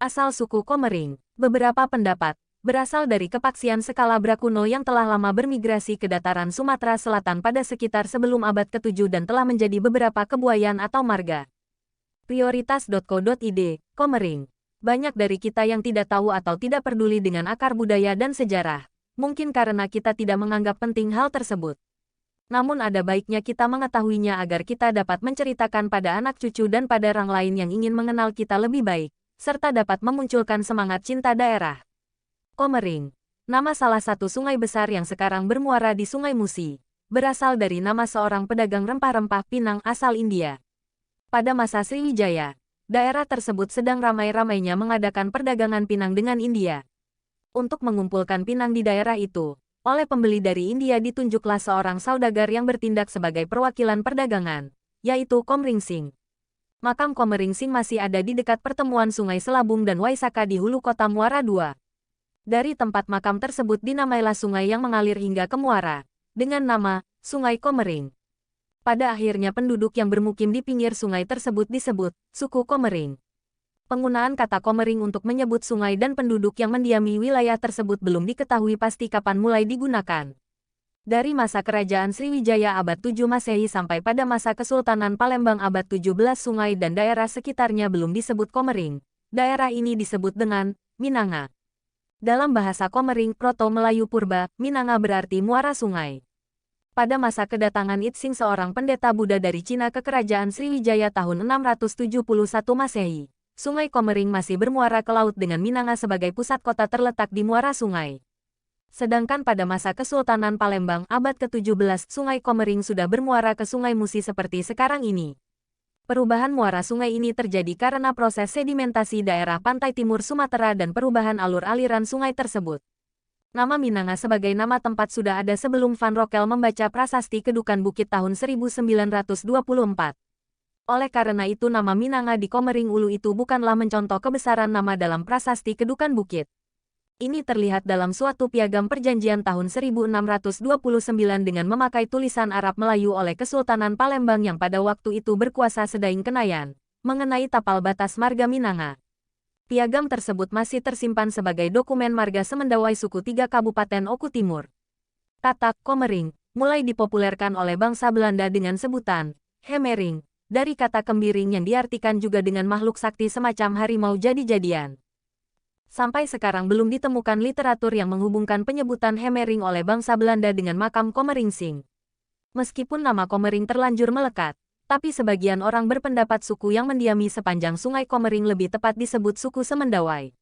Asal suku Komering, beberapa pendapat, berasal dari kepaksian Skalabra kuno yang telah lama bermigrasi ke dataran Sumatera Selatan pada sekitar sebelum abad ke-7 dan telah menjadi beberapa kebuayan atau marga. Prioritas.co.id, Komering. Banyak dari kita yang tidak tahu atau tidak peduli dengan akar budaya dan sejarah. Mungkin karena kita tidak menganggap penting hal tersebut. Namun ada baiknya kita mengetahuinya agar kita dapat menceritakan pada anak cucu dan pada orang lain yang ingin mengenal kita lebih baik, serta dapat memunculkan semangat cinta daerah. Komering, nama salah satu sungai besar yang sekarang bermuara di Sungai Musi, berasal dari nama seorang pedagang rempah-rempah Pinang asal India. Pada masa Sriwijaya, daerah tersebut sedang ramai-ramainya mengadakan perdagangan pinang dengan India. Untuk mengumpulkan pinang di daerah itu, oleh pembeli dari India ditunjuklah seorang saudagar yang bertindak sebagai perwakilan perdagangan, yaitu Komring Singh. Makam Komering Singh masih ada di dekat pertemuan Sungai Selabung dan Waisaka di hulu kota Muara II. Dari tempat makam tersebut dinamailah sungai yang mengalir hingga ke Muara, dengan nama Sungai Komering. Pada akhirnya penduduk yang bermukim di pinggir sungai tersebut disebut suku Komering. Penggunaan kata Komering untuk menyebut sungai dan penduduk yang mendiami wilayah tersebut belum diketahui pasti kapan mulai digunakan. Dari masa kerajaan Sriwijaya abad 7 Masehi sampai pada masa Kesultanan Palembang abad 17 sungai dan daerah sekitarnya belum disebut Komering. Daerah ini disebut dengan Minanga. Dalam bahasa Komering Proto-Melayu Purba, Minanga berarti muara sungai. Pada masa kedatangan Itsing seorang pendeta Buddha dari Cina ke kerajaan Sriwijaya tahun 671 Masehi, Sungai Komering masih bermuara ke laut dengan Minanga sebagai pusat kota terletak di muara sungai. Sedangkan pada masa Kesultanan Palembang abad ke-17 Sungai Komering sudah bermuara ke Sungai Musi seperti sekarang ini. Perubahan muara sungai ini terjadi karena proses sedimentasi daerah pantai timur Sumatera dan perubahan alur aliran sungai tersebut. Nama Minanga sebagai nama tempat sudah ada sebelum Van Rokel membaca Prasasti Kedukan Bukit tahun 1924. Oleh karena itu nama Minanga di Komering Ulu itu bukanlah mencontoh kebesaran nama dalam Prasasti Kedukan Bukit. Ini terlihat dalam suatu piagam perjanjian tahun 1629 dengan memakai tulisan Arab Melayu oleh Kesultanan Palembang yang pada waktu itu berkuasa Sedaing Kenayan, mengenai tapal batas marga Minanga. Piagam tersebut masih tersimpan sebagai dokumen marga Semendawai suku 3 Kabupaten Oku Timur. Kata Komering mulai dipopulerkan oleh bangsa Belanda dengan sebutan Hemering, dari kata kembiring yang diartikan juga dengan makhluk sakti semacam harimau jadi-jadian. Sampai sekarang belum ditemukan literatur yang menghubungkan penyebutan Hemering oleh bangsa Belanda dengan makam Komering Singh. Meskipun nama Komering terlanjur melekat, tapi sebagian orang berpendapat suku yang mendiami sepanjang Sungai Komering lebih tepat disebut suku Semendawai.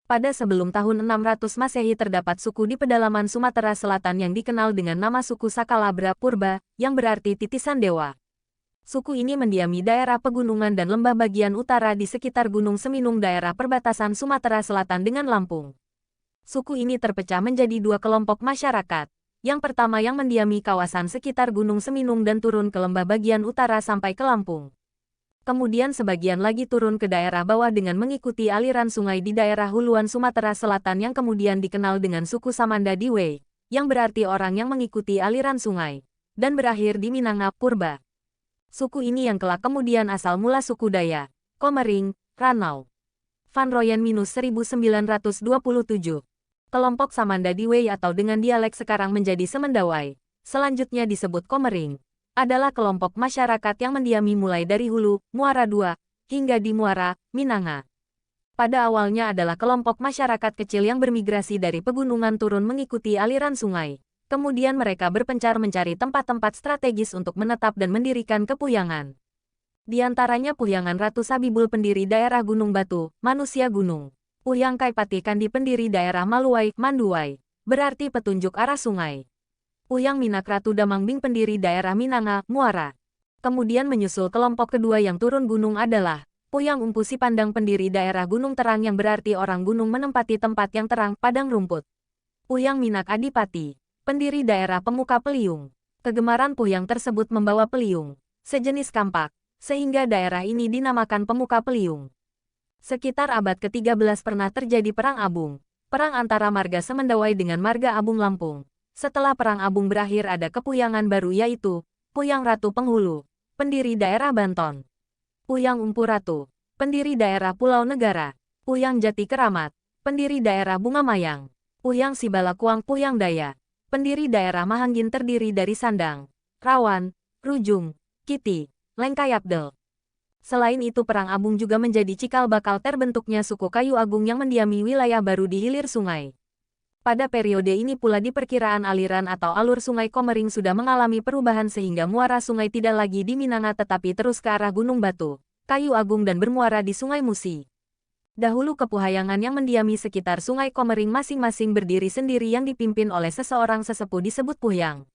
Pada sebelum tahun 600 Masehi terdapat suku di pedalaman Sumatera Selatan yang dikenal dengan nama suku Skalabra Purba, yang berarti titisan dewa. Suku ini mendiami daerah pegunungan dan lembah bagian utara di sekitar Gunung Seminung daerah perbatasan Sumatera Selatan dengan Lampung. Suku ini terpecah menjadi 2 kelompok masyarakat. Yang pertama yang mendiami kawasan sekitar Gunung Seminung dan turun ke lembah bagian utara sampai ke Lampung. Kemudian sebagian lagi turun ke daerah bawah dengan mengikuti aliran sungai di daerah huluan Sumatera Selatan yang kemudian dikenal dengan suku Samanda Diwe, yang berarti orang yang mengikuti aliran sungai, dan berakhir di Minanga Purba. Suku ini yang kelak kemudian asal mula suku Daya, Komering, Ranau. Van Royen-1927. Kelompok Samanda Diwe atau dengan dialek sekarang menjadi Semendawai, selanjutnya disebut Komering, adalah kelompok masyarakat yang mendiami mulai dari hulu, Muara II, hingga di Muara, Minanga. Pada awalnya adalah kelompok masyarakat kecil yang bermigrasi dari pegunungan turun mengikuti aliran sungai. Kemudian mereka berpencar mencari tempat-tempat strategis untuk menetap dan mendirikan kepuyangan. Di antaranya Puyangan Ratu Sabibul pendiri daerah Gunung Batu, manusia gunung. Puyang Kaipati Kandi pendiri daerah Maluai, Manduai, berarti petunjuk arah sungai. Puyang Minak Ratu Damangbing pendiri daerah Minanga, Muara. Kemudian menyusul kelompok kedua yang turun gunung adalah Puyang Umpu Sipandang pendiri daerah Gunung Terang yang berarti orang gunung menempati tempat yang terang, padang rumput. Puyang Minak Adipati, pendiri daerah Pemuka Peliung. Kegemaran Puyang tersebut membawa peliung, sejenis kampak, sehingga daerah ini dinamakan Pemuka Peliung. Sekitar abad ke-13 pernah terjadi Perang Abung, perang antara marga Semendawai dengan marga Abung Lampung. Setelah Perang Abung berakhir ada kepuyangan baru yaitu Puyang Ratu Penghulu, pendiri daerah Banton. Puyang Umpu Ratu, pendiri daerah Pulau Negara. Puhyang Jati Keramat, pendiri daerah Bunga Mayang. Puhyang Sibalakuang Puhyang Daya, pendiri daerah Mahanggin terdiri dari Sandang, Rawan, Rujung, Kiti, Lengkai Abdel. Selain itu Perang Abung juga menjadi cikal bakal terbentuknya suku Kayu Agung yang mendiami wilayah baru di hilir sungai. Pada periode ini pula diperkiraan aliran atau alur sungai Komering sudah mengalami perubahan sehingga muara sungai tidak lagi di Minanga tetapi terus ke arah Gunung Batu, Kayu Agung dan bermuara di Sungai Musi. Dahulu kepuhayangan yang mendiami sekitar sungai Komering masing-masing berdiri sendiri yang dipimpin oleh seseorang sesepuh disebut Puhyang.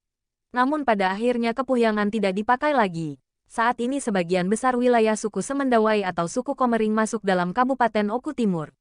Namun pada akhirnya kepuhyangan tidak dipakai lagi. Saat ini sebagian besar wilayah suku Semendawai atau suku Komering masuk dalam Kabupaten Oku Timur.